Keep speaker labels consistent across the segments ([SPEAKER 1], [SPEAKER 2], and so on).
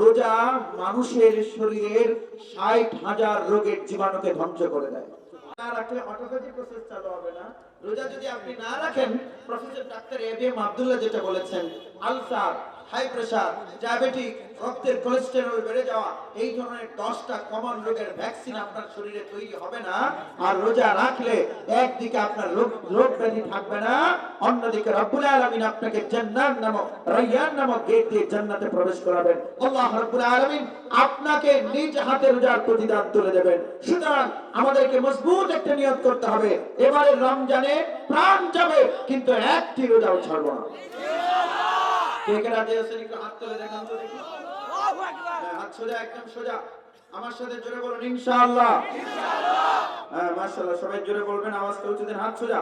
[SPEAKER 1] রোজা মানুষের শরীরের 60,000 রোগের জীবাণুকে ধ্বংস করে দেয়। না রাখলে অটোফেজি প্রসেস চালু হবে না। রোজা যদি আপনি না রাখেন, প্রফেসর ডাক্তার এবিএম আব্দুল্লাহ যেটা বলেছেন, আলসার, হাই প্রেসার, ডায়াবেটিক, রক্তের কোলেস্টেরল বেড়ে যাওয়া, এই ধরনের 10টা কমন রোগের ভ্যাকসিন আপনার শরীরে তৈরি হবে না। আর রোজা রাখলে একদিকে আপনার রোগ ব্যাধি থাকবে না, অন্যদিকে রব্বুল আলামিন আপনাকে জান্নাত নামক রায়্যান নামক গেট দিয়ে জান্নাতে প্রবেশ করাবেন। আল্লাহ রব্বুল আলামিন আপনাকে নিজ হাতে রোজার প্রতিদান তুলে দেবেন। সুতরাং আমাদেরকে মজবুত একটা নিয়ত করতে হবে, এবারে রমজানে প্রাণ যাবে কিন্তু একটি রোজাও ছাড়বো না। কে কে রাজি আছেন একটু হাত তুলে দেখান তো দেখি। আল্লাহু আকবার। হাত সোজা, একদম সোজা। আমার সাথে জোরে বলুন ইনশাআল্লাহ। ইনশাআল্লাহ। হ্যাঁ মাশাআল্লাহ, সবাই জোরে বলবেন, আওয়াজটা উঁচু দেন। হাত সোজা।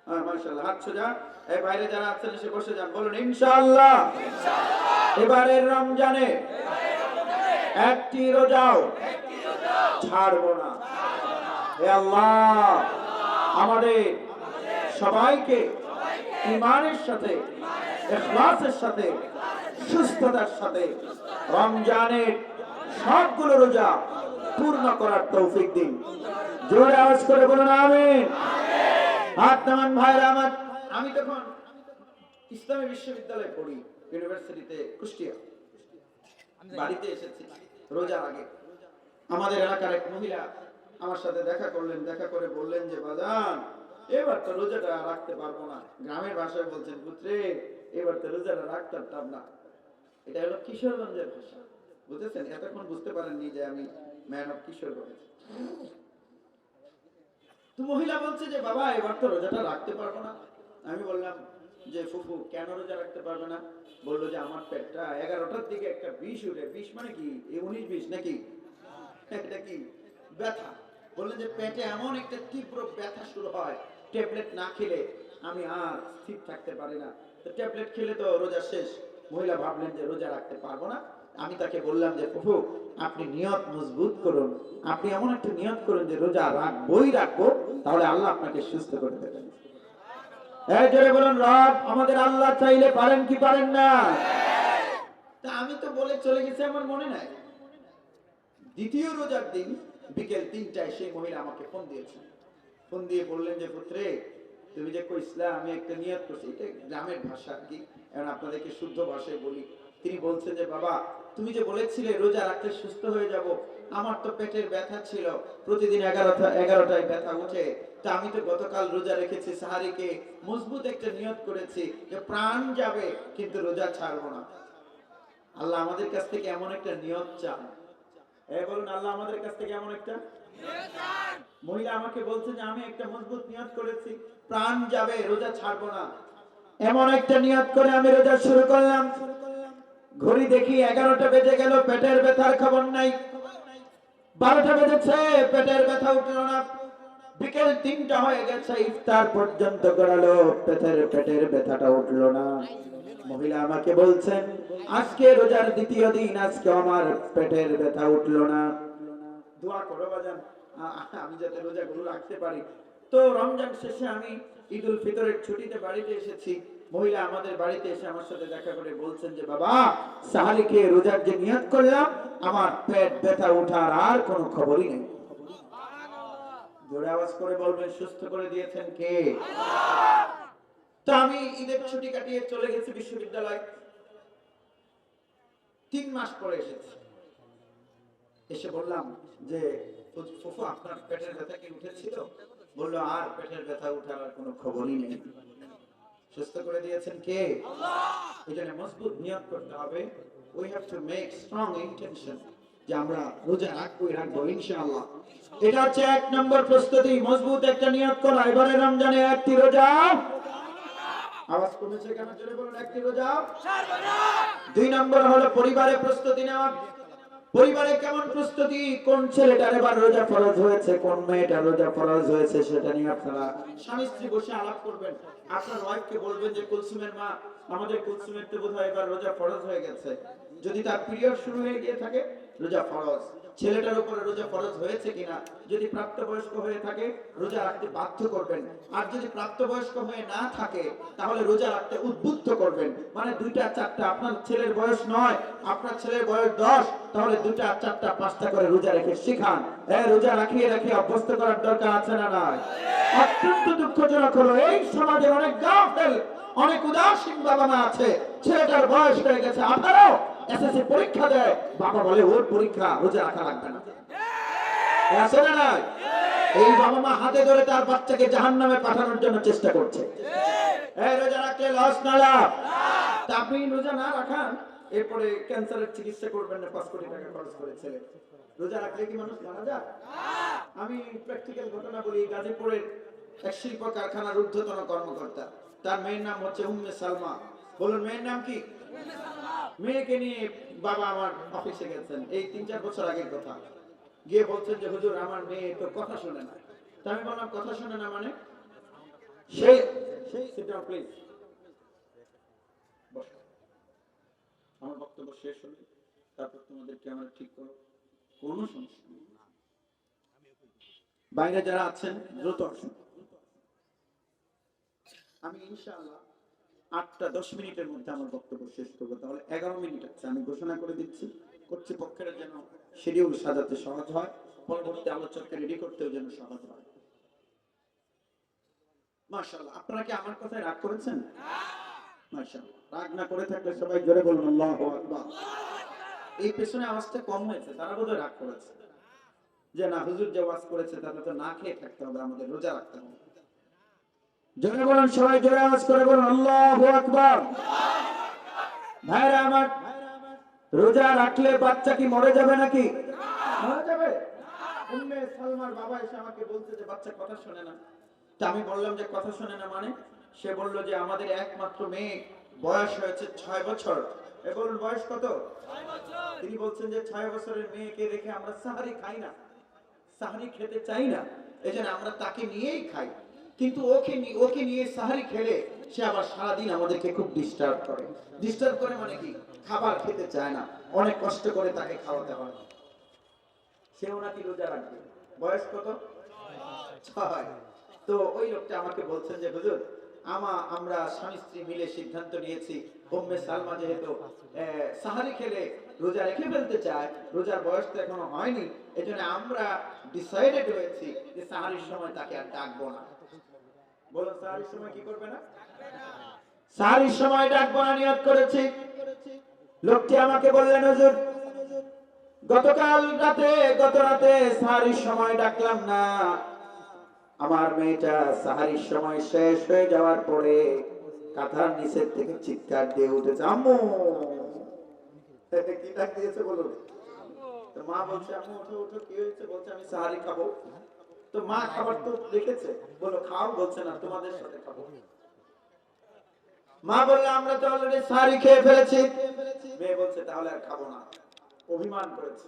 [SPEAKER 1] হ্যাঁ মাশাআল্লাহ, হাত সোজা। এই বাইরে যারা আছেন এসে বসে যান, বলুন ইনশাআল্লাহ। ইনশাআল্লাহ। এবারের রমজানে একটি রোজাও ছাড়বো না। হে আল্লাহ, আমাদের সবাইকে ঈমানের সাথে, ইখলাসের সাথে, সুস্থতার সাথে রমজানের সবগুলো রোজা পূর্ণ করার তৌফিক দিন। জোরে আওয়াজ করে বলুন আমিন। হাত নামান ভাইরা আমার। আমি তখন ইসলামী বিশ্ববিদ্যালয়ে পড়ি, ইউনিভার্সিটিতে কুষ্টিয়া। বাড়িতে এসেছি রোজার আগে। আমাদের এলাকার এক মহিলা আমার সাথে দেখা করলেন, দেখা করে বললেন যে বাজান, এবার তো রোজাটা রাখতে পারবো না। গ্রামের ভাষায় বলছেন, পুত্রে এবার তো রোজাটা রাখতে পারতাম না। এটা হলো কিশোরগঞ্জের ভাষা, বুঝেছেন? এতক্ষণ বুঝতে পারেননি যে আমি ম্যান অফ কিশোরগঞ্জ। তো মহিলা বলছে যে বাবা এবার তো রোজাটা রাখতে পারবো না। আমি বললাম যে ফুফু কেন রোজা রাখতে পারবে না? বললো যে আমার পেটটা 11টার দিকে একটা বিষ উঠে। বিষ মানে কি? 19-20 নাকি? এটা কি? ব্যথা। বললেন যে পেটে এমন একটা তীব্র ব্যথা শুরু হয়, ট্যাবলেট না খেলে আমি আর স্থির থাকতে পারি না। তো ট্যাবলেট খেলে তো রোজা শেষ। মহিলা ভাবলেন যে রোজা রাখতে পারবো না। আমি তাকে বললাম যে ফুফু আপনি নিয়ত মজবুত করুন, আপনি এমন একটা নিয়ত করুন যে রোজা রাখবোই রাখবো, তাহলে আল্লাহ আপনাকে সুস্থ করে দেবেন। এই জোরে বলুন রব, আমাদের আল্লাহ চাইলে পারেন কি পারেন না? তা আমি তো বলে চলে গেছি, আমার মনে নাই। দ্বিতীয় রোজার দিন বিকেল 3টায় সেই মহিলা আমাকে ফোন দিয়েছেন। ফোন দিয়ে বললেন যে পুত্রে তুমি যে কইছিলা আমি একটা নিয়ত করছি, এটা গ্রামের ভাষা আর কি, এখন আপনাদেরকে শুদ্ধ ভাষায় বলি। তিনি বলছেন যে বাবা তুমি যে বলেছিলে রোজা রাখতে সুস্থ হয়ে যাব, আমার তো পেটের ব্যথা ছিল, প্রতিদিন 11টায় ব্যথা উঠে। তা আমি তো গতকাল রোজা রেখেছি, সাহারিকে মজবুত একটা নিয়ত করেছি যে প্রাণ যাবে কিন্তু রোজা ছাড়বো না। আল্লাহ আমাদের কাছ থেকে এমন একটা নিয়ত চান। বলুন আল্লাহ আমাদের কাছ থেকে এমন একটা নিয়ত চান। মহিলা আমাকে বলছে যে আমি একটা মজবুত নিয়ত করেছি, প্রাণ যাবে রোজা ছাড়বো না। এমন একটা নিয়ত করে আমি রোজা শুরু করলাম। ঘড়ি দেখি 11টা বেজে গেল, পেটের ব্যথার খবর নাই। 12টা বেজেছে, পেটের ব্যথা উঠলো না। বিকেল 3টা হয়ে গেছে, ইফতার পর্যন্ত গড়ালো, পেটের ব্যথাটা উঠলো না। মহিলা আমাকে বলছেন আজকে রোজার দ্বিতীয় দিন, আজকে আমার পেটের ব্যথা উঠলো না, দোয়া করো বাজান আমি যাতে রোজাগুলো রাখতে পারি। তো রমজান শেষে আমি ঈদুল ফিতরের ছুটিতে বাড়িতে এসেছি। মহিলা আমাদের বাড়িতে এসে আমার সাথে দেখা করে বলছেন যে বাবা সাহালিকে রোজার যে নিয়ত করলাম, আমার পেট ব্যথা ওঠার আর কোনো খবরই নেই। জোরে আওয়াজ করে বলবেন সুস্থ করে দিয়েছেন কে? আল্লাহ। তো আমি ঈদের ছুটি কাটিয়ে চলে গেছি বিশ্ববিদ্যালয়। 3 মাস পরে এসেছি। এসে বললাম যে ফুফু আপনার পেটের ব্যথা কি উঠেছিল? বললো আর পেটের ব্যথা উঠার আর কোনো খবরই নেই। সুস্থ করে দিয়েছেন কে? আল্লাহ। এজন্য মজবুত নিয়ত করতে হবে। We have to make strong intention যে আমরা রোজা রাখবো ইনশাআল্লাহ। এটা হচ্ছে 1 নম্বর প্রস্তুতি, মজবুত একটা নিয়ত করা। এবারে রমজানে একটি রোজা। আওয়াজ কমেছে কেন? জোরে বলুন একটি রোজা ছাড়বো না। 2 নম্বর হলো পরিবারের প্রস্তুতি নেওয়া। পরিবারে কেমন প্রস্তুতি? কোন ছেলেটার এবার রোজা ফরজ হয়েছে, কোন মেয়েটার রোজা ফরজ হয়েছে, সেটা নিয়ে আপনারা স্বামী স্ত্রী বসে আলাপ করবেন। আপনার ওয়াইফকে বলবেন যে কুলসুমের মা, আমাদের কুলসুমের তো বোধহয় এবার রোজা ফরজ হয়ে গেছে, যদি তার পিরিয়ড শুরু হয়ে গিয়ে থাকে রোজা ফরজ। ছেলেটার উপরে রোজা ফরজ হয়েছে কিনা, যদি প্রাপ্তবয়স্ক হয়ে থাকে রোজা রাখতে বাধ্য করবেন, আর যদি প্রাপ্তবয়স্ক হয়ে না থাকে তাহলে রোজা রাখতে উদ্বুদ্ধ করবেন। মানে 2টা 4টা, আপনার ছেলের বয়স 9, আপনার ছেলের বয়স 10, তাহলে 2টা 4টা 5টা করে রোজা রেখে শিখান। রোজা রাখিয়ে রাখিয়ে অভ্যস্ত করার দরকার আছে না নাই? অত্যন্ত দুঃখজনক হলো এই সমাজে অনেক গাফেল, অনেক উদাসীন বাবা মা আছে, ছেলেটার বয়স হয়ে গেছে 18, এসএসসি পরীক্ষা দেয়, বাবা বলে ওর পরীক্ষা, রোজা রাখা লাগবে না। আছে না নাই? এই বাবা মা হাতে ধরে তার বাচ্চাকে জাহান্নামে পাঠানোর জন্য চেষ্টা করছে। রোজা রাখলে লস না লাভ? তা আপনি রোজা না রাখান, এরপরে ক্যান্সারের চিকিৎসা করবেন না, 5 কোটি টাকা খরচ করে ছেলে। রোজা রাখলে কি মানুষ মারা যায়? আমি প্র্যাকটিক্যাল ঘটনা বলি। গাজীপুরের এক শিল্প কারখানার ঊর্ধ্বতন কর্মকর্তা, তার মেয়ের নাম হচ্ছে উম্মে সালমা। বলুন মেয়ের নাম কি? মেয়েকে নিয়ে বাবা আমার অফিসে গেছেন, এই 3-4 বছর আগের কথা। গিয়ে বলছেন যে হুজুর আমার মেয়ে তো কথা শুনে না। তা আমি বললাম কথা শুনে না মানে? সেই সিট ডাউন প্লিজ, বসো, আমার বক্তব্য শেষ হলো তারপর তোমাদের ক্যামেরা ঠিক করো, কোনো সমস্যা নেই। বাইরে যারা আছেন দ্রুত আসুন। আমি ইনশাআল্লাহ 8টা 10 মিনিটের মধ্যে আমার বক্তব্য শেষ করবো, তাহলে 11 মিনিট আছে। আমি ঘোষণা করে দিচ্ছি কর্তৃপক্ষের যেন শিডিউল সাজাতে সহজ হয়, পরবর্তী আলোচককে রেডি করতেও যেন সহজ হয়। মাশাআল্লাহ, আপনারা কি আমার কথায় রাগ করেছেন? মাশাআল্লাহ, রাগ না করে থাকলে সবাই জোরে বলুন আল্লাহু আকবার। এই পেছনে আওয়াজটা কম হয়েছে, তারা বোধহয় রাগ করেছে যে না হুজুর যে ওয়াজ করেছে তাতে তো না খেয়ে থাকতে হবে, আমাদের রোজা রাখতে হবে। জোরে বলুন, সবাই জোরে আওয়াজ করে বলুন আল্লাহু আকবার। ভাইরা আমার, রোজা রাখলে বাচ্চা কি মরে যাবে নাকি? মরে যাবে। উম্মে সালমার বাবা এসে আমাকে বলছে যে বাচ্চা কথা শোনে না। তা আমি বললাম যে কথা শোনে না মানে? সে বলল যে আমাদের একমাত্র মেয়ে, বয়স হয়েছে 6 বছর। বলুন বয়স কত? 6 বছর। তিনি বলছেন যে 6 বছরের মেয়েকে রেখে আমরা সাহারি খাই না, সাহারি খেতে চাই না, এজন্য আমরা তাকে নিয়েই খাই। কিন্তু ওকে নিয়ে সাহারি খেলে সে আবার সারাদিন আমাদেরকে খুব ডিস্টার্ব করে। ডিস্টার্ব করে মানে কি? খাবার খেতে চায় না, অনেক কষ্ট করে তাকে খাওয়াতে হয়। সেও নাকি রোজা রাখবে। বয়স কত? 6। তো ওই লোকটা আমাকে বলছেন যে হুজুর আমরা স্বামী স্ত্রী মিলে সিদ্ধান্ত নিয়েছি, উম্মে সালমা যেহেতু সাহারি খেলে রোজা রেখে ফেলতে চায়, রোজার বয়স তো এখনো হয়নি, এজন্য আমরা ডিসাইডেড হয়েছি যে সাহারির সময় তাকে আর ডাকবো না। বলুন সাহারির সময় কি করবে না? সাহারির সময় ডাকবো না নিয়ত করেছি। লোকটি আমাকে বললেন হুজুর গত রাতে সাহারির সময় ডাকলাম না, আমার মেয়েটা সাহারির সময় শেষ হয়ে যাওয়ার পরে কাঁথার নিচের থেকে চিৎকার দিয়ে উঠেছে আম্মু। কি ডাক দিয়েছে বলুন? তো মা বলছে আম্মু ওঠো ওঠো, কি হয়েছে? বলছে আমি সাহারি খাবো। তো মা খাবার তো রেখেছে, বলো খাও, বলছে না তোমাদের সাথে খাবো। মা বললে আমরা তো অলরেডি সাহারি খেয়ে ফেলেছি। মেয়ে বলছে তাহলে আর খাবো না, অভিমান করেছে।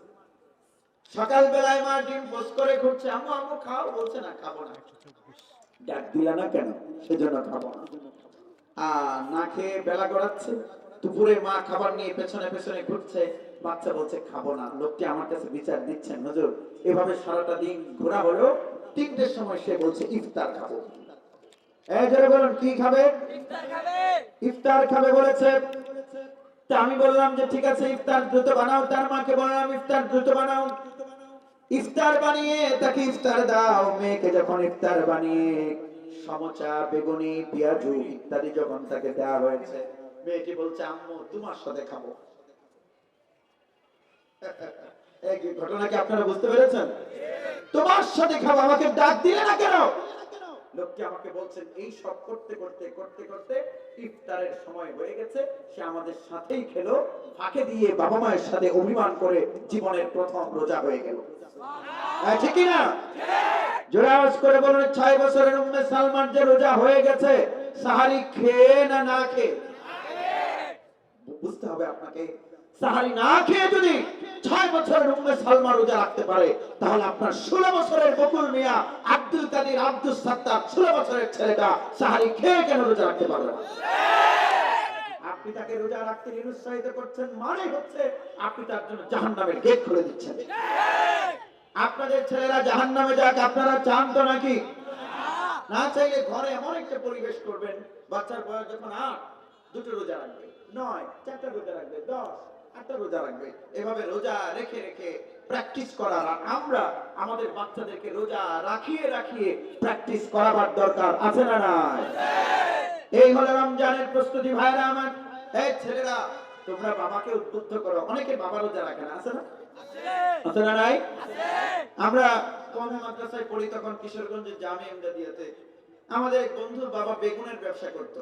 [SPEAKER 1] সকাল বেলায় মা ডিম পোস্ট করে ঘুরছে, আম্মু আম্মু খাও, বলছে না খাবো না। ডাক দিলা না কেন? সেজন্য খাবো না। না খেয়ে বেলা গড়াচ্ছে, দুপুরে মা খাবার নিয়ে পেছনে পেছনে ঘুরছে, বাচ্চা বলছে খাবো না। লোকটি আমার কাছে বিচার দিচ্ছেন হুজুর এভাবে সারাটা দিন ঘোরা হলো, 3টের সময় সে বলছে ইফতার খাবো। যারা বলুন কি খাবে? ইফতার খাবে বলেছে। তা আমি বললাম যে ঠিক আছে ইফতার দ্রুত বানাও। তার মাকে বললাম ইফতার দ্রুত বানাও। ইফতার বানিয়ে তাকে ইফতার দাও। মেয়েকে যখন ইফতার বানিয়ে সমোচা, বেগুনি, পেঁয়াজু ইত্যাদি যখন তাকে দেওয়া হয়েছে, মেয়েটি বলছে আম্মু তোমার সাথে খাবো। এই ঘটনা কি আপনারা বুঝতে পেরেছেন? তোমার সাথে খাবো, আমাকে ডাক দিলে না কেন? লোকটি আমাকে বলছেন এই সব করতে করতে করতে করতে ইফতারের সময় হয়ে গেছে, সে আমাদের সাথেই খেলো, ফাঁকে দিয়ে বাবা মায়ের সাথে অভিমান করে জীবনের প্রথম রোজা হয়ে গেল। ঠিক না? জোরে আওয়াজ করে বলুন 6 বছরের উম্মে সালমান যে রোজা হয়ে গেছে, সাহারি খেয়ে না খেয়ে? বুঝতে হবে আপনাকে। সাহারি না খেয়ে যদি 6 বছরের উম্মে সালমা রোজা রাখতে পারে, তাহলে আপনার 16 বছরের বকুল মিয়া, আব্দুল কাদের, আব্দুল সাত্তার 16 বছরের ছেলেটা সাহারি খেয়ে কেন রোজা রাখতে পারবে না? আপনি তাকে রোজা রাখতে নিরুৎসাহিত করছেন, মানে হচ্ছে আপনি তার জন্য জাহান্নামের গেট খুলে দিচ্ছেন। আপনাদের ছেলেরা জাহান্নামে যাক আপনারা চান তো নাকি? না চাইলে ঘরে এমন একটা পরিবেশ করবেন, বাচ্চার বয়স যখন 8 দুটো রোজা রাখবে, 9 4টা রোজা রাখবে, 10 8টা রোজা রাখবে, এভাবে রোজা রেখে রেখে প্র্যাকটিস করার। আর আমরা আমাদের বাচ্চাদেরকে রোজা রাখিয়ে রাখিয়ে প্র্যাকটিস করাবার দরকার আছে না নাই? এই হলো রমজানের প্রস্তুতি। ভাইরা আমার, এই ছেলেরা তোমরা বাবাকে উদ্বুদ্ধ করো। অনেকে বাবা রোজা রাখে না, আছে না? আছে না নাই? আমরা কওমি মাদ্রাসায় পড়ি তখন কিশোরগঞ্জের জামে ইমদাদিয়াতে আমাদের এক বন্ধুর বাবা বেগুনের ব্যবসা করত।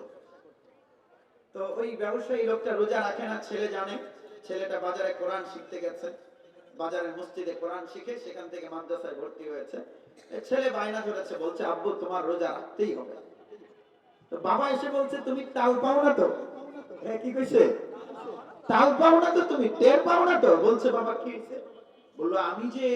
[SPEAKER 1] তো ওই ব্যবসায়ী লোকটা রোজা রাখে না, ছেলে জানে। ছেলেটা বাজারে কোরআন শিখতে গেছে, বাজারের মসজিদে কোরআন শিখে সেখান থেকে মাদ্রাসায় ভর্তি হয়েছে। ছেলে বায়না ধরেছে, বলছে আব্বু তোমার রোজা রাখতেই হবে। তো বাবা এসে বলছে তুমি তাও পাও না তো? হ্যাঁ, কি কইছে? তাও পাও না তো, তুমি টের পাও না তো? বলছে বাবা কি হইছে? বললো আমি যে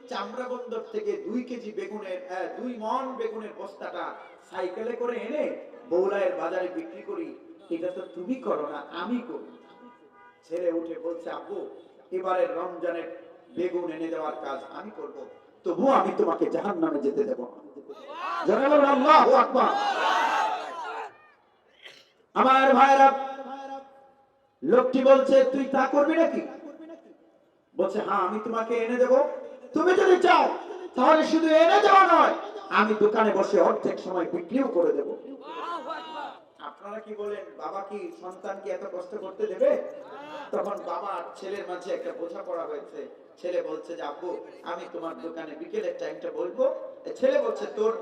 [SPEAKER 1] চামড়া বন্দর থেকে 2 কেজি বেগুনের 2 মণ বেগুনের বস্তাটা সাইকেলে করে এনে বৌলায়ের বাজারে বিক্রি করি, এটা তো তুমি করো না, আমি করি। ছেলে উঠে বলছে আব্বু এবারে রমজানের বেগুন এনে দেওয়ার কাজ আমি করব, তবুও আমি তোমাকে জাহান্নামে যেতে দেব না। জোরে বলুন আল্লাহু আকবার। আমার ভাইরা, লোকটি বলছে তুই তা করবি নাকি? বলছে হ্যাঁ, আমি তোমাকে এনে দেব। তুমি যদি চাও তাহলে শুধু এনে দেওয়া নয়, আমি দোকানে বসে অর্ধেক সময় বিক্রিও করে দেব। আপনারা কি বলেন, বাবা কি সন্তানকে এত কষ্ট করতে দেবে? তখন বাবা ছেলের মাঝে একটা বোঝাপড়া হয়েছে। ছেলে বলছে যে আব্বু আমি তোমার দোকানে বিকেলের টাইমটা বলবো। ছেলে বলছে তোর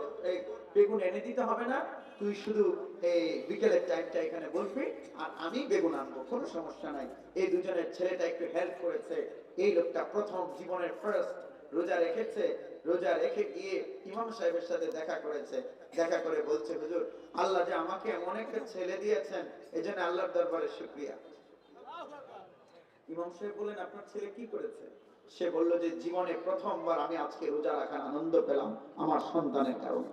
[SPEAKER 1] বেগুন এনে দিতে হবে না, তুই শুধু এই বিকেলের টাইমটা এখানে বলবি আর আমি বেগুন আনবো, কোনো সমস্যা নাই। এই দুজনের ছেলেটা একটু হেল্প করেছে। এই লোকটা প্রথম জীবনের ফার্স্ট রোজা রেখেছে। রোজা রেখে গিয়ে ইমাম সাহেবের সাথে দেখা করেছে। দেখা করে বলছে হুজুর আল্লাহ যে আমাকে এমন একটা ছেলে দিয়েছেন, এজন্য আল্লাহর দরবারে শুকরিয়া। ইমাম সাহেব বলেন আপনার ছেলে কি করেছে? সে বলল যে জীবনে প্রথমবার আমি আজকে রোজা রাখার আনন্দ পেলাম আমার সন্তানের কারণে।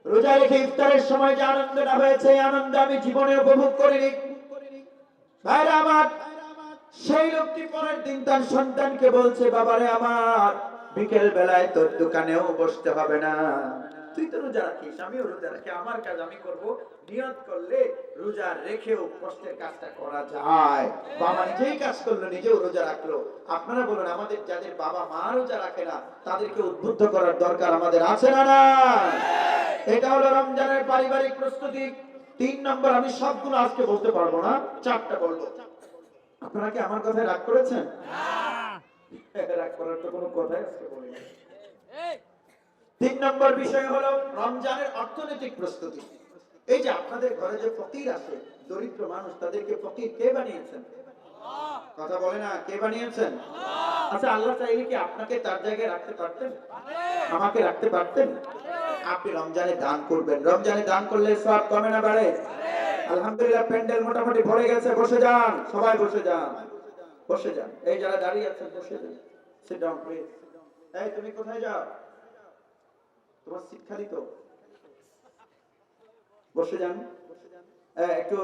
[SPEAKER 1] রোজা রেখে ইফতারের সময় যে আনন্দটা হয়েছে, এই আনন্দ আমি জীবনে উপভোগ করিনি। ভাইরা আমার, সেই লোকটি পরের দিন তার সন্তানকে বলছে বাবারে আমার, বিকেল বেলায় তোর দোকানেও বসতে হবে না, তুই তো রোজা রাখিস, আমিও রোজা রাখি, আমার কাজ আমি করব। নিয়ত করলে রোজা রেখেও কষ্টের কাজটা করা যায়। বাবা নিজেই কাজ করলো, নিজেও রোজা রাখলো। আপনারা বলুন আমাদের যাদের বাবা মা রোজা রাখে না তাদেরকে উদ্বুদ্ধ করার দরকার আমাদের আছে না না? এটা হলো রমজানের পারিবারিক প্রস্তুতি। 3 নম্বর, আমি সবগুলো আজকে বলতে পারবো না, 4টা বলবো। আপনারা কি আমার কথায় রাগ করেছেন? রাগ করার তো কোনো কথাই আজকে বলি না। 3 নম্বর বিষয় হলো রমজানের অর্থনৈতিক প্রস্তুতি। এই যে আপনাদের ঘরে যে ফকির আছে, দরিদ্র মানুষ, তাদেরকে ফকির কে বানিয়েছেন? কথা বলে না, কে বানিয়েছেন? আচ্ছা আল্লাহ চাইলে কি আপনাকে তার জায়গায় রাখতে পারতেন? আমাকে রাখতে পারতেন? আপনি রমজানে দান করবেন। রমজানে দান করলে সওয়াব কমে না বাড়ে? আলহামদুলিল্লাহ প্যান্ডেল মোটামুটি ভরে গেছে, বসে যান, সবাই বসে যান, বসে যান। এই যারা দাঁড়িয়ে আছেন বসে যান, সিট ডাউন প্লিজ। এই তুমি কোথায় যাও? তোমার সিট খালি তো, বসে যান। একটু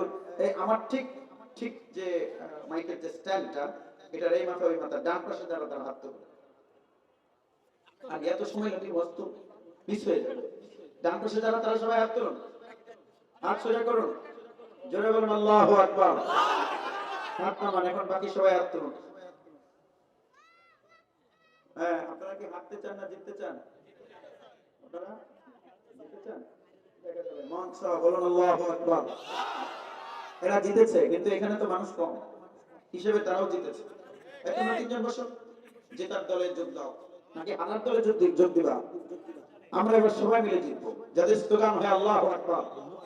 [SPEAKER 1] এই আমার ঠিক ঠিক যে মাইকের যে স্ট্যান্ডটা, এটার এই মাথা ওই মাথা ডান পাশে যারা তারা হাত তুলবে। আর এত সময় লাগবে বস্তু মিস হয়ে যাবে। ডান পাশে যারা তারা সবাই হাত তুলুন, হাত সোজা করুন, জোরে বলুন আল্লাহু আকবার। হাত নামান, এখন বাকি সবাই হাত তুলুন। হ্যাঁ, আপনারা কি হাঁটতে চান না জিততে চান? আপনারা জিততে চান? দেখা যাবে মঞ্চ বলুন আল্লাহু আকবার। এরা জিতেছে, কিন্তু এখানে তো মানুষ কম হিসেবে তারাও জিতেছে। এখন 3জন বসো, জেতার দলে যোগ দাও নাকি হারার দলে যোগ দিবা? আমরা এবার সবাই মিলে জিতবো। যাদের স্লোগান হয় আল্লাহু আকবার,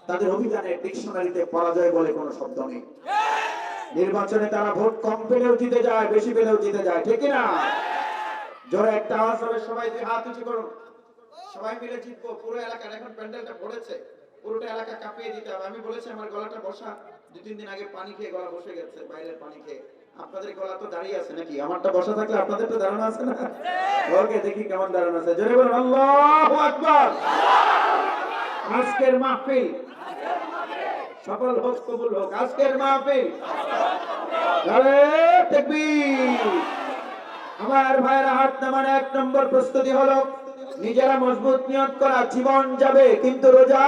[SPEAKER 1] তাদের অভিযানে ডিকশনারিতে পরাজয় বলে কোনো শব্দ নেই। নির্বাচনে তারা ভোট কম পেলেও জিতে যায়, বেশি পেলেও জিতে যায়, ঠিক না? জোরে একটা আওয়াজ হবে, সবাই দুই হাত উঁচু করুন। সবাই মিলে জিতবো। পুরো এলাকার, এখন প্যান্ডেলটা পড়েছে, পুরোটা এলাকা কাঁপিয়ে দিতে হবে। আমি বলেছি আমার গলাটা বসা, 2-3 দিন আগে পানি খেয়ে গলা বসে গেছে, বাইরের পানি খেয়ে। আপনাদের গলা তো দাঁড়িয়ে আছে নাকি? আমারটা বসা থাকলে আপনাদের তো দাঁড়ানো আছে না? ওকে, দেখি কেমন দাঁড়ানো আছে। জোরে বলুন আল্লাহু আকবার। আজকের মাহফিল সফল হোক, কবুল হোক আজকের মাহফিল। নারে তাকবীর। আমার ভাইরা হাত নামান। 1 নম্বর প্রস্তুতি হলো নিজেরা মজবুত নিয়ত করা, জীবন যাবে কিন্তু রোজা।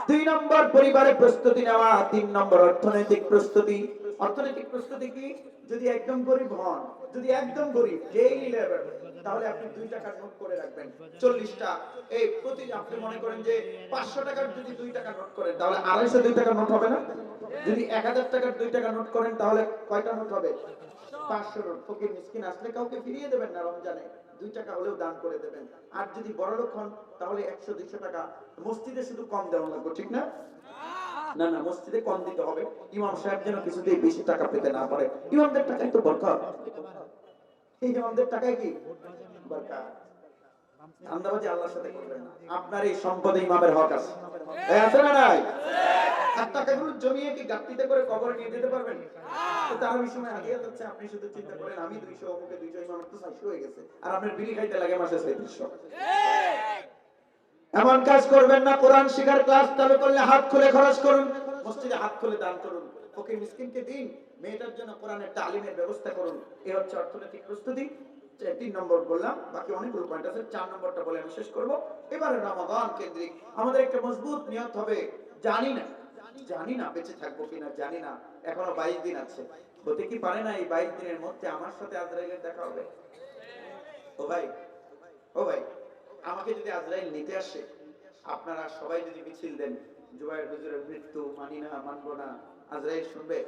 [SPEAKER 1] 2 নম্বর পরিবারের প্রস্তুতি নেওয়া। 3 নম্বর অর্থনৈতিক প্রস্তুতি। অর্থনৈতিক প্রস্তুতি কি? যদি একদম গরিব হন, যদি একদম গরিব যেই লেভেল, তাহলে আপনি 2 টাকার নোট করে রাখবেন 40টা। এই প্রতি আপনি মনে করেন যে 500 টাকার যদি 2 টাকা নোট করেন তাহলে 250 টাকার নোট হবে না? যদি 1000 টাকার 2 টাকা নোট করেন তাহলে কয়টা নোট হবে? 500 নোট। ফকির মিসকিন আসলে কাউকে ফিরিয়ে দেবেন না রমজানে, 2 টাকা হলেও দান করে দেবেন। আর যদি বড়লোক হন তাহলে 100-200 টাকা মসজিদে শুধু কম দেওয়া লাগবে, ঠিক না? না না, মসজিদে কম দিতে হবে। ইমাম সাহেব যেন কিছুতেই বেশি টাকা পেতে না পারে। ইমামদের টাকায় তো বরকত। এই ইমামদের টাকায় কি বরকত? ধান্দাবাজি আল্লাহর সাথে করবেন না। আপনার এই সম্পদে ইমামের হক আছে। আছে না নাই? আর টাকাগুলো জমিয়ে কি গাট্টিতে করে কবরে নিয়ে যেতে পারবেন? তো তার ওই সময় হাদিয়া যাচ্ছে, আপনি শুধু চিন্তা করেন আমি 200, অমুকে 200, ইমামের তো 400 হয়ে গেছে। আর আপনার বিড়ি খাইতে লাগে মাসে 3700। এমন কাজ করবেন না। কোরআন শিখার ক্লাস চালু করলে হাত খুলে খরচ করুন, মসজিদে হাত খুলে দান করুন, ফকির মিসকিনকে দিন, মেয়েটার জন্য কোরআনের তালিমের ব্যবস্থা করুন। এই হচ্ছে অর্থনৈতিক প্রস্তুতি। 3 নম্বর বললাম, বাকি অনেকগুলো পয়েন্ট আছে। 4 নম্বরটা বলে আমি শেষ করব। এবারে রমাদান কেন্দ্রিক আমাদের একটা মজবুত নিয়ত হবে। জানি না বেঁচে থাকবো কিনা, জানি না, এখনো 22 দিন আছে। হতে কি পারে না এই 22 দিনের মধ্যে আমার সাথে আজরাইলের দেখা হবে? ও ভাই, ও ভাই, আমাকে যদি আজরাইল নিতে আসে, আপনারা সবাই যদি মিছিল দেন, জুবাইর হুজুরের মৃত্যু মানি না, মানবো না, আজরাইল শুনবে?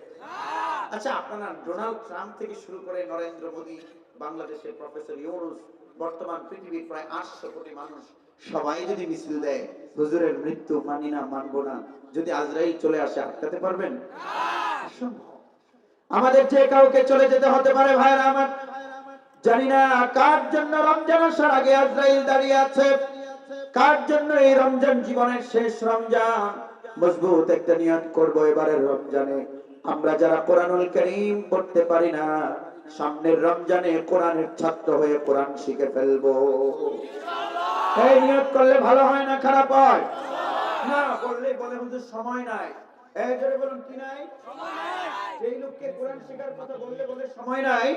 [SPEAKER 1] আচ্ছা, আপনারা ডোনাল্ড ট্রাম্প থেকে শুরু করে নরেন্দ্র মোদী, বাংলাদেশের প্রফেসর ইউনূস, বর্তমান পৃথিবীর প্রায় 800 কোটি মানুষ সবাই যদি মিছিল দেয় হুজুরের মৃত্যু মানি না, মানবো না, যদি আজরাইল চলে আসে, আটকাতে পারবেন? আমাদের যে কাউকে চলে যেতে হতে পারে ভাইরা আমার। জানি না কার জন্য রমজান আসার আগে আজরাইল দাঁড়িয়ে আছে, কার জন্য এই রমজান জীবনের শেষ রমজান। মজবুত একটা নিয়ত করব, এবারের রমজানে আমরা যারা কোরআনুল কারীম পড়তে পারি না, সামনের রমজানে কোরআনের ছাত্র হয়ে কোরআন শিখে ফেলবো। এই নিয়ত করলে ভালো হয় না খারাপ হয়? না বললেই বলে হুজুর সময় নাই। এই জোরে বলুন কি নাই? সময় নাই। এই লোককে কোরআন শেখার কথা বলে সময় নাই,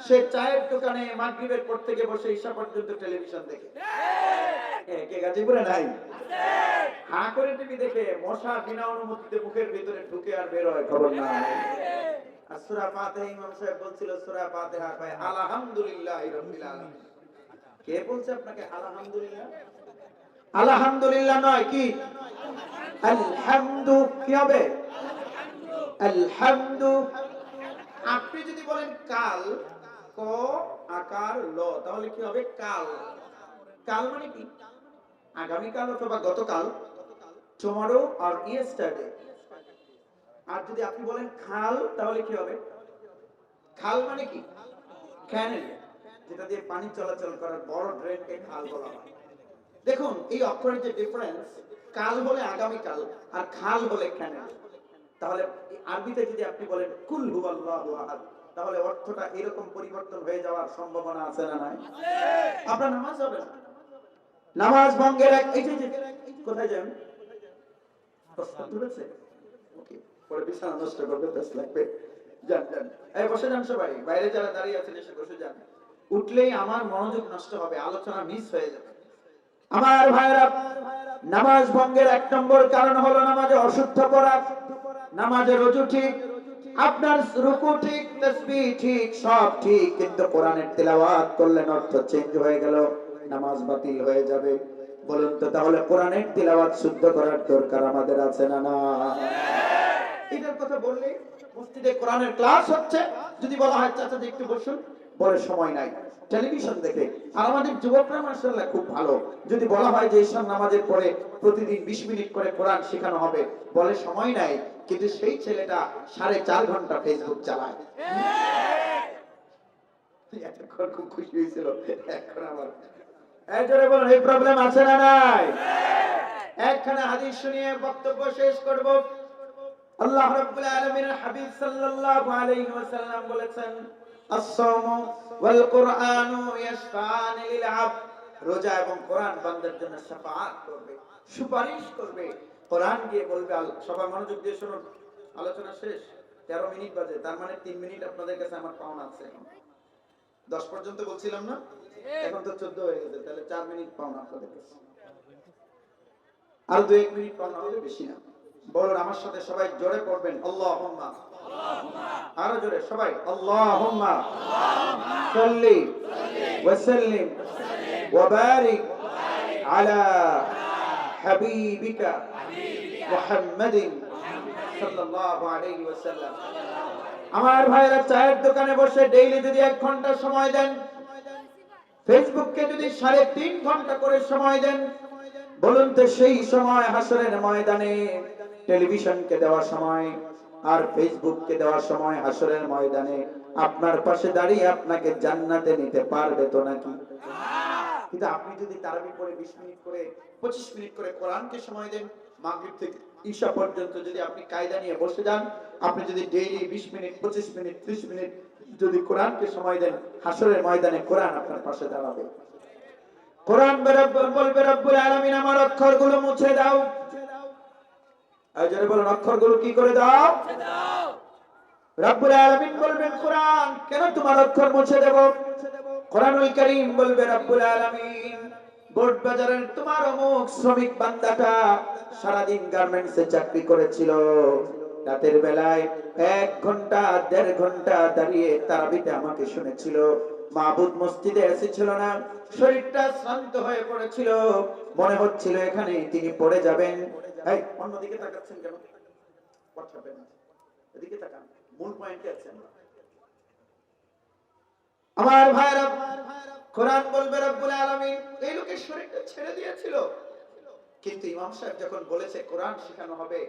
[SPEAKER 1] সে চায়ের দোকানে মাগরিবের পর থেকে বসে ঈশা পর্যন্ত টেলিভিশন দেখে। ঠিক কে গাজীপুরে নাই? হা করে টিভি দেখে মশা বিনা অনুমতিতে মুখের ভিতরে ঢুকে আর বের হয়, খবর নাই। আর সূরা ফাতিহা ইমাম সাহেব বলছিল, সূরা ফাতিহা কয় আলহামদুলিল্লাহি রাব্বিল আলামিন। কে বলছে আপনাকে আলহামদুলিল্লাহ? আলহামদুলিল্লাহ নয়, কি আলহামদু। কি হবে? আলহামদু। আপনি যদি বলেন কাল, ক আকার ল, তাহলে কি হবে? কাল। কাল মানে কি? আগামী কাল অথবা গতকাল, টুমরো আর ইয়েস্টারডে। আর যদি আপনি বলেন খাল, তাহলে কি হবে? খাল মানে কি? ক্যানেল, যেটা দিয়ে পানি চলাচল করার বড় ড্রেনকে খাল বলা হয়। দেখুন এই অক্ষরের যে ডিফারেন্স, কাল হলে আগামী কাল আর খাল হলে ক্যানেল। তাহলে আরবিতে যদি আপনি বলেন কুল হুয়াল্লাহু আহাদ, তাহলে অর্থটা এরকম পরিবর্তন হয়ে যাওয়ার সম্ভাবনা আছে না নাই? আপনার নামাজ হবে না, নামাজ ভঙ্গের এই যে কোথায় যান? প্রশ্ন ধরেছে? ওকে, পরে বিছানা নষ্ট করবে, বেশ লাগবে। যান যান, এই বসে যান সবাই, বাইরে যারা দাঁড়িয়ে আছেন এসে বসে যান। উঠলেই আমার মনোযোগ নষ্ট হবে, আলোচনা মিস হয়ে যাবে। আমার ভাইরা, নামাজ ভঙ্গের 1 নম্বর কারণ হলো নামাজে অশুদ্ধ পড়া। নামাজের রুজু ঠিক, আপনার রুকু ঠিক, তাসবিহ ঠিক, সব ঠিক, কিন্তু কোরআনের তেলাওয়াত করলেন অর্থ চেঞ্জ হয়ে গেল, নামাজ বাতিল হয়ে যাবে। বলুন তো তাহলে কোরআনের তেলাওয়াত শুদ্ধ করার দরকার আমাদের আছে না না? এটার কথা বললে মসজিদে কোরআনের ক্লাস হচ্ছে, যদি বলা হয় চাচা একটু বসুন, বলে সময় নাই, টেলিভিশন দেখে। আর আমাদের যুবকরা মাশাআল্লাহ খুব ভালো, যদি বলা হয় যে ঈশার নামাজের পরে প্রতিদিন 20 মিনিট করে কোরআন শেখানো হবে, বলে সময় নাই, কিন্তু সেই ছেলেটা 4.5 ঘন্টা ফেসবুক চালায়। এতক্ষণ খুব খুশি হয়েছিল, এখন আবার এই জোরে বলুন, এই প্রবলেম আছে না নাই? একখানা হাদিস শুনিয়ে বক্তব্য শেষ করব। আল্লাহ রাব্বুল আলামিনের হাবিব সাল্লাল্লাহু আলাইহি ওয়াসাল্লাম বলেছেন, আস-সাওমু ওয়াল কুরআনু ইয়াশফাআনি লিল আবদ। রোজা এবং কোরআন বান্দার জন্য শাফাআত করবে, সুপারিশ করবে। কোরআন গিয়ে বলবে, সবাই মনোযোগ দিয়ে শুনুন, আলোচনা শেষ, 13 মিনিট বাজে, তার মানে 3 মিনিট আপনাদের কাছে আমার পাওনা আছে। এখন 10 পর্যন্ত বলছিলাম না, এখন তো 14 হয়ে গেছে, তাহলে 4 মিনিট পাওনা আপনাদের কাছে, আর 2-1 মিনিট পাওনা হবে, বেশি না। বলুন আমার সাথে সবাই জোরে পড়বেন, আল্লাহুম্মা, আরো জোরে সবাই, আল্লাহুম্মা সাল্লি ওয়া সাল্লিম ওয়া বারিক আলা হাবিবিকা মুহাম্মাদিন সাল্লাল্লাহু আলাইহি ওয়াসাল্লাম। আমার ভাইরা চায়ের দোকানে বসে ডেইলি যদি 1 ঘন্টা সময় দেন, ফেসবুককে যদি 3.5 ঘন্টা করে সময় দেন, বলুন তো সেই সময় হাসরের ময়দানে টেলিভিশনকে দেওয়া সময় আর ফেসবুককে দেওয়া সময় হাসরের ময়দানে আপনার পাশে দাঁড়িয়ে আপনাকে জান্নাতে নিতে পারবে তো নাকি? কিন্তু আপনি যদি তারাবি পড়ে 20 মিনিট করে 25 মিনিট করে কোরআনকে সময় দেন, মাগরিব থেকে ঈশা পর্যন্ত যদি আপনি কায়দা নিয়ে বসে যান, আপনি যদি ডেইলি 20 মিনিট 25 মিনিট 30 মিনিট যদি কোরআনকে সময় দেন, হাসরের ময়দানে কোরআন আপনার পাশে দাঁড়াবে। কোরআন বলবে রব্বুল আলামিন আমার অক্ষরগুলো মুছে দাও। আর যারা বলেন অক্ষরগুলো কি করে দাও? মুছে দাও। রব্বুল আলামিন বলবেন কোরআন কেন তোমার অক্ষর মুছে দেব? কোরআনুল কারীম বলবে রব্বুল আলামিন বোর্ড বাজারের তোমার অমুক শ্রমিক বান্দাটা সারা দিন গার্মেন্টসে চাকরি করেছিল, রাতের বেলায় 1 ঘন্টা 1.5 ঘন্টা দাঁড়িয়ে তারাবিতে আমাকে শুনেছিল, মাবুদ মসজিদে এসেছিল না, শরীরটা শ্রান্ত হয়ে পড়েছিল, মনে হচ্ছিল এখানে তিনি পড়ে যাবেন। এই অন্যদিকে তাকাচ্ছেন কেন? পড়াবেন না, এদিকে তাকান, মূল পয়েন্টে আছেন। আমার ভাইরা, কোরআন বলবে রব্বুল আলামিন এই লোকের শরীরটা ছেড়ে দিয়েছিল, কিন্তু ইমাম সাহেব যখন বলেছে কোরআন শেখানো হবে,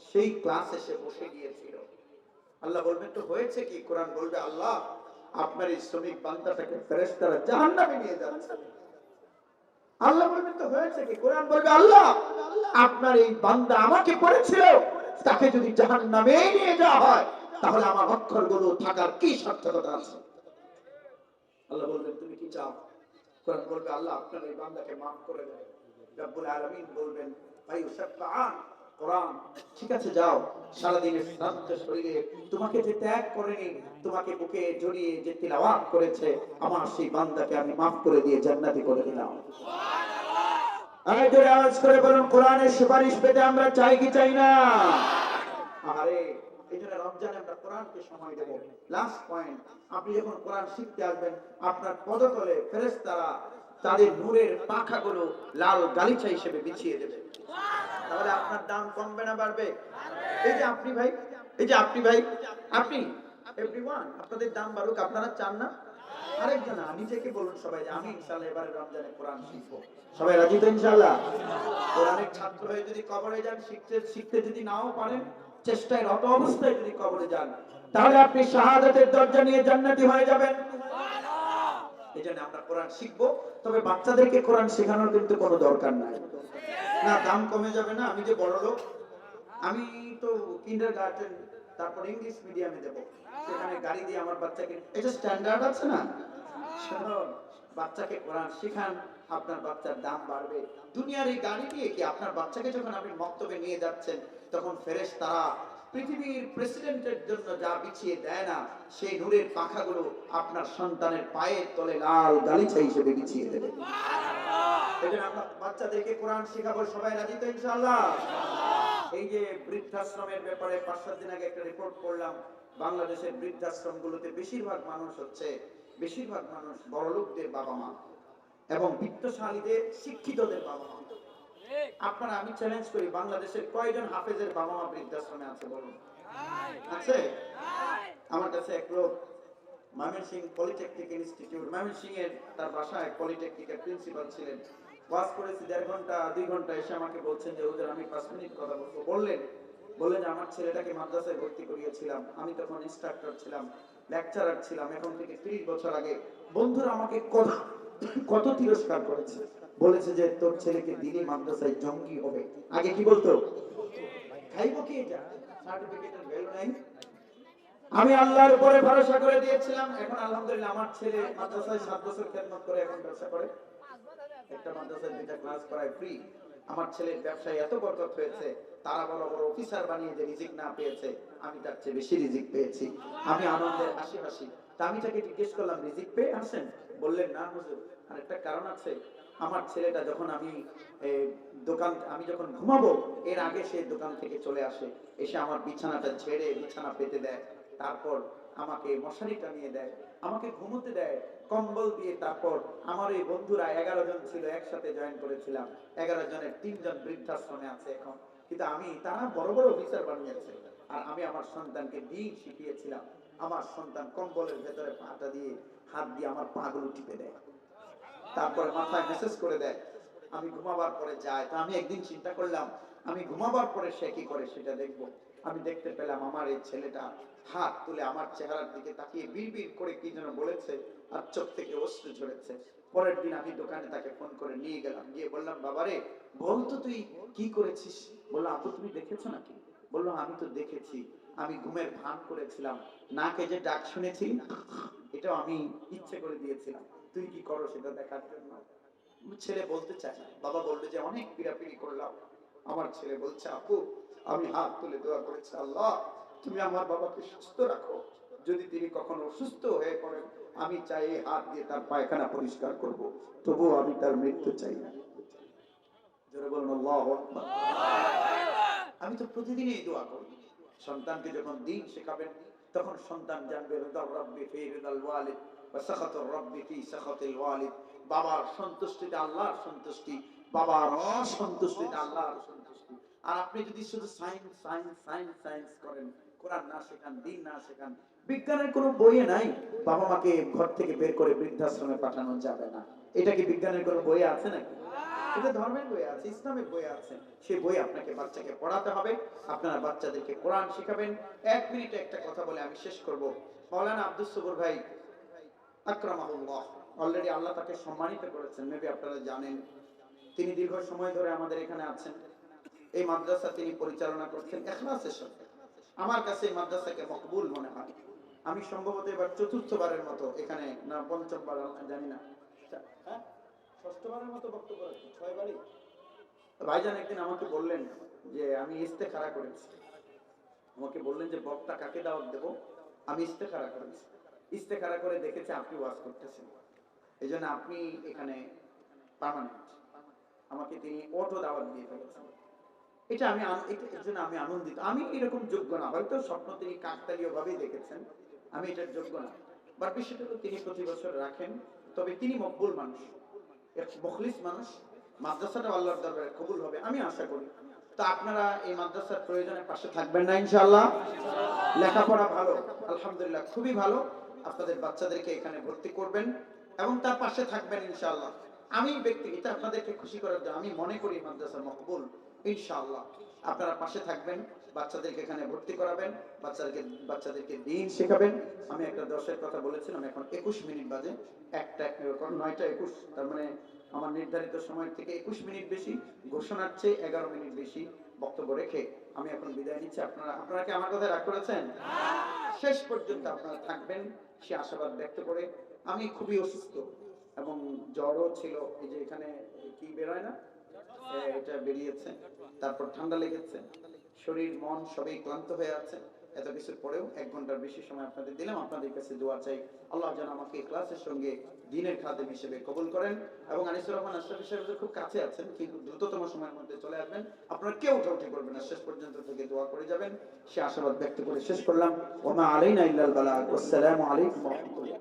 [SPEAKER 1] সেই ক্লাসে সে বসে গিয়েছিল। আল্লাহ বলবেন তো হয়েছে কি? কোরআন বলবে আল্লাহ আপনার এই শ্রমিক বান্দাটাকে ফেরেশতারা জাহান্নামে নিয়ে যাচ্ছে। আল্লাহ বলবেন তো হয়েছে কি? কোরআন বলবে আল্লাহ আপনার এই বান্দা আমাকে পড়েছিল, তাকে যদি জাহান্নামে নিয়ে যাওয়া হয় তাহলে আমার অক্ষরগুলো থাকার কি সার্থকতা আছে? আল্লাহ বলবেন তুমি কি চাও? কোরআন বলবে আল্লাহ আপনার এই বান্দাকে maaf করে দেন। রব্বুল আলামিন বলবেন ফায়ুশাফাআন, কোরআন ঠিক আছে যাও, সারা দিনের শ্রান্ত শরীরে তোমাকে যে ত্যাগ করেনি, তোমাকে বুকে জড়িয়ে যে তিলাওয়াত করেছে, আমার সেই বান্দাকে আমি maaf করে দিয়ে জান্নাতি করে দিলাম। সুবহানাল্লাহ। আর জোরে আওয়াজ করে বলুন কোরআনের সুপারিশ পেতে আমরা চাই কি চাই না? আরে এইজন্য রমজানে আমরা কোরআনকে সময় দেব। লাস্ট পয়েন্ট, আপনি যখন কোরআন শিখতে আসবেন আপনার পদতলে ফেরেশতারা তাদের নূরের পাখাগুলো লাল গালিচা হিসেবে বিছিয়ে দেবে। তাহলে আপনার দাম কমবে না বাড়বে? এই যে আপনি ভাই, এই যে আপনি ভাই, আপনি এভরিওয়ান আপনাদের দাম বাড়ুক আপনারা চান না? আরেকজন নিজেকে বলুন সবাই যে আমি ইনশাআল্লাহ এবারে রমজানে কোরআন শিখবো। সবাই রাজি তো ইনশাআল্লাহ? কোরআনের ছাত্র হয়ে যদি কবরে যান, শিখতে যদি নাও পারেন, চেষ্টায় রত অবস্থায় যদি কবরে যান, তাহলে আপনি শাহাদাতের দরজা নিয়ে জান্নাতি হয়ে যাবেন। সুবহানাল্লাহ। এজন্য আমরা কোরআন শিখবো, তবে বাচ্চাদেরকে কোরআন শেখানোর কিন্তু কোনো দরকার নাই। না দাম কমে যাবে না, আমি যে বড় লোক, আমি তো কিন্ডারগার্টেন তারপর ইংলিশ মিডিয়ামে দেব, সেখানে গাড়ি দিয়ে আমার বাচ্চাকে, এটা স্ট্যান্ডার্ড আছে না? শুনুন, বাচ্চাকে কোরআন শেখান, আপনার বাচ্চার দাম বাড়বে। দুনিয়ার এই গাড়ি দিয়ে কি আপনার বাচ্চাকে যখন আপনি মক্তবে নিয়ে যাচ্ছেন, তখন ফেরেশতারা পৃথিবীর প্রেসিডেন্টের জন্য যা বিছিয়ে দেয় না, সেই নূরের পাখাগুলো আপনার সন্তানের পায়ের তলে লাল গালিচা হিসেবে বিছিয়ে দেবে। এজন্য আমরা বাচ্চাদেরকে কোরআন শেখাবো। সবাই রাজি তো ইনশাআল্লাহ? এই যে বৃদ্ধাশ্রমের ব্যাপারে 5-7 দিন আগে একটা রিপোর্ট করলাম, বাংলাদেশের বৃদ্ধাশ্রমগুলোতে বেশিরভাগ মানুষ বড়লোকদের বাবা মা এবং বিত্তশালীদের শিক্ষিতদের বাবা মা। আপনারা, আমি চ্যালেঞ্জ করি, বাংলাদেশের কয়জন হাফেজের বাবা মা বৃদ্ধাশ্রমে আছে বলুন? আছে? আমার কাছে এক লোক ময়মনসিংহ পলিটেকনিক ইনস্টিটিউট, ময়মনসিংহ এর তার বাসায় পলিটেকনিকের প্রিন্সিপাল ছিলেন, ওয়াজ করেছি 1.5 ঘন্টা 2 ঘন্টা, এসে আমাকে বলছেন যে হুজুর আমি 5 মিনিট কথা বলবো। বললেন যে আমার ছেলেটাকে মাদ্রাসায় ভর্তি করিয়েছিলাম, আমি তখন ইনস্ট্রাক্টর ছিলাম, লেকচারার ছিলাম, এখন থেকে 30 বছর আগে। বন্ধুরা আমাকে কত তিরস্কার করেছে, বলেছে যে তোর ছেলেকে দিনে মাদ্রাসায় জঙ্গি হবে। আগে কি বলতো? খাইবো কি এটা, সার্টিফিকেটের ভ্যালু নাই। আমি আল্লাহর উপরে ভরসা করে দিয়েছিলাম, এখন আলহামদুলিল্লাহ আমার ছেলে মাদ্রাসায় 7 বছর খেদমত করে এখন ব্যবসা করে, একটা মাদ্রাসায় 2টা ক্লাস করায় ফ্রি। আমার ছেলের ব্যবসায় এত বরকত হয়েছে, তারা বড় বড় অফিসার বানিয়ে যে রিজিক না পেয়েছে, আমি তার চেয়ে বেশি রিজিক পেয়েছি। আমি আনন্দের হাসি হাসি। তা আমি তাকে জিজ্ঞেস করলাম, রিজিক পেয়ে আসেন? বললেন, না হুজুর, আর একটা কারণ আছে। আমার ছেলেটা যখন আমি যখন ঘুমাবো এর আগে সে দোকান থেকে চলে আসে, এসে আমার বিছানাটা ঝেড়ে বিছানা পেতে দেয়, তারপর আমাকে মশারি টানিয়ে দেয়, আমাকে ঘুমোতে দেয় কম্বল দিয়ে। তারপর আমার এই বন্ধুরা 11 জন ছিল, একসাথে জয়েন করেছিলাম, 11 জনের 3 জন বৃদ্ধাশ্রমে আছে এখন, কিন্তু তারা বড় বড় অফিসার বানিয়েছে, আর আমি আমার সন্তানকে দিন শিখিয়েছিলাম। আমার সন্তান কম্বলের ভেতরে পাটা দিয়ে হাত দিয়ে আমার পা গুলো টিপে দেয়, তারপরে মাথায় মেসেজ করে দেয়, আমি ঘুমাবার পরে যাই। তো আমি একদিন চিন্তা করলাম, আমি ঘুমাবার পরে সে কি করে সেটা দেখব। আমি দেখতে পেলাম আমার এই ছেলেটা হাত তুলে আমার চেহারার দিকে তাকিয়ে বিড়বিড় করে কি যেন বলেছে, আর চোখ থেকে অশ্রু ঝরেছে। পরের দিন আমি দোকানে তাকে ফোন করে নিয়ে গেলাম, গিয়ে বললাম, বাবারে বলতো তুই কি করেছিস? বললো, আপু তুমি দেখেছো নাকি? বললো, আমি তো দেখেছি, আমি ঘুমের ভান করেছিলাম, নাকে যে ডাক শুনেছি এটাও আমি ইচ্ছে করে দিয়েছিলাম, তুই কি করো সেটা দেখার জন্য। ছেলে বলতে চায় না। বাবা বললো যে অনেক পিড়াপিড়ি করলাম। আমার ছেলে বলছে, আপু আমি হাত তুলে দোয়া করেছি, আল্লাহ তুমি আমার বাবাকে সুস্থ রাখো, যদি তিনি কখনো অসুস্থ হয়ে পড়েন আমি চাই এই হাত দিয়ে তার পায়খানা পরিষ্কার করব, তবুও আমি তার মৃত্যু চাই না। জোরে বলুন আল্লাহু আকবার। আমি তো প্রতিদিনই দোয়া করি। সন্তানকে যখন দ্বীন শেখাবেন তখন সন্তান জানবে রিদাল রাব্বি ফি রিদাল ওয়ালিদ ওয়া সাখাতুর রাব্বি ফি সাখাতিল ওয়ালিদ। বাবার সন্তুষ্টিতে আল্লাহর সন্তুষ্টি, বাবার অসন্তুষ্টিতে আল্লাহর সন্তুষ্টি। আর আপনি যদি শুধু সায়েন্স সায়েন্স সায়েন্স সায়েন্স করেন, কোরআন না শেখান, দ্বীন না শেখান, বিজ্ঞানের কোনো বইয়ে নাই বাবা মাকে ঘর থেকে বের করে বৃদ্ধাশ্রমে পাঠানো যাবে না। এটা কি বিজ্ঞানের কোনো বইয়ে আছে নাকি? এটা ধর্মের বই আছে, ইসলামের বই আছে। সেই বই আপনাকে বাচ্চাকে পড়াতে হবে। আপনারা বাচ্চাদেরকে কোরআন শেখাবেন। 1 মিনিটে একটা কথা বলে আমি শেষ করব। মাওলানা আব্দুস সবুর ভাই আকরামাহুল্লাহ, অলরেডি আল্লাহ তাকে সম্মানিত করেছেন, মেবি আপনারা জানেন। তিনি দীর্ঘ সময় ধরে আমাদের এখানে আছেন। এই মাদ্রাসা তিনি পরিচালনা করছেন ইখলাসের সাথে। আমার কাছে এই মাদ্রাসাকে মকবুল মনে হয়। আমি সম্ভবত এবার 4র্থবারের মতো এখানে, না 5ম বার, জানি না, হ্যাঁ 6ষ্ঠবারের মতো বক্তব্য রাখছি, 6বারই। ভাইজান একদিন আমাকে বললেন যে আমি ইস্তেখারা করেছি। আমাকে বললেন যে বক্তা কাকে দাওয়াত দেব। আমি ইস্তেখারা করেছি, ইস্তেখারা করে দেখেছি আপনি ওয়াজ করতেছেন, এই জন্য আপনি এখানে পার্মানেন্ট। আমাকে তিনি অটো দাওয়াত দিয়ে ফেলেছেন। এটা এর জন্য আমি আনন্দিত। আমি এরকম যোগ্য না, হয়তো স্বপ্ন তিনি কাকতালীয় ভাবেই দেখেছেন, আমি এটার যোগ্য না। বাট বিষয়টা তো তিনি প্রতি বছর রাখেন। তবে তিনি মকবুল মানুষ, এক মুখলিস মানুষ। মাদ্রাসাটা আল্লাহর দরবারে কবুল হবে আমি আশা করি। তো আপনারা এই মাদ্রাসার প্রয়োজনে পাশে থাকবেন না ইনশাআল্লাহ? লেখাপড়া ভালো, আলহামদুলিল্লাহ, খুবই ভালো। আপনাদের বাচ্চাদেরকে এখানে ভর্তি করবেন এবং তার পাশে থাকবেন ইনশাআল্লাহ। আমি ব্যক্তিগত আপনাদেরকে খুশি করার জন্য আমি মনে করি মাদ্রাসা মকবুল ইনশাআল্লাহ। আপনারা পাশে থাকবেন, বাচ্চাদেরকে এখানে ভর্তি করাবেন, বাচ্চাদেরকে দ্বীন শেখাবেন। আমি একটা 10-এর কথা বলেছিলাম, এখন 21 মিনিট বাজে, 9টা 21, তার মানে আমার নির্ধারিত সময় থেকে 21 মিনিট বেশি, ঘোষণার চেয়ে 11 মিনিট বেশি বক্তব্য রেখে আমি এখন বিদায় নিচ্ছি। আপনারা কি আমার কথা রাগ করেছেন? শেষ পর্যন্ত আপনারা থাকবেন সে আশাবাদ ব্যক্ত করে। আমি খুবই অসুস্থ এবং জ্বরও ছিল, এই যে এখানে কি বেরোয় না, এটা বেরিয়েছে, তারপর ঠান্ডা লেগেছে, শরীর মন সবই ক্লান্ত হয়ে আছে। এত কিছুর পরেও 1 ঘন্টার বেশি সময় আপনাদের দিলাম। আপনাদের কাছে দোয়া চাই, আল্লাহ যেন আমাকে ক্লাসের সঙ্গে দ্বীনের খাদেম হিসেবে কবুল করেন। এবং আনিসুর রহমান আশরাফি সাহেব খুব কাছে আছেন, কিন্তু দ্রুততম সময়ের মধ্যে চলে আসবেন। আপনারা কেউ উঠাউঠি করবেন না, শেষ পর্যন্ত থেকে দোয়া করে যাবেন। সে আশাবাদ ব্যক্ত করে শেষ করলাম। ওয়া মা আলাইনা ইল্লাল বালাগ। আসসালামু আলাইকুম ওয়া রাহমাতুল্লাহ।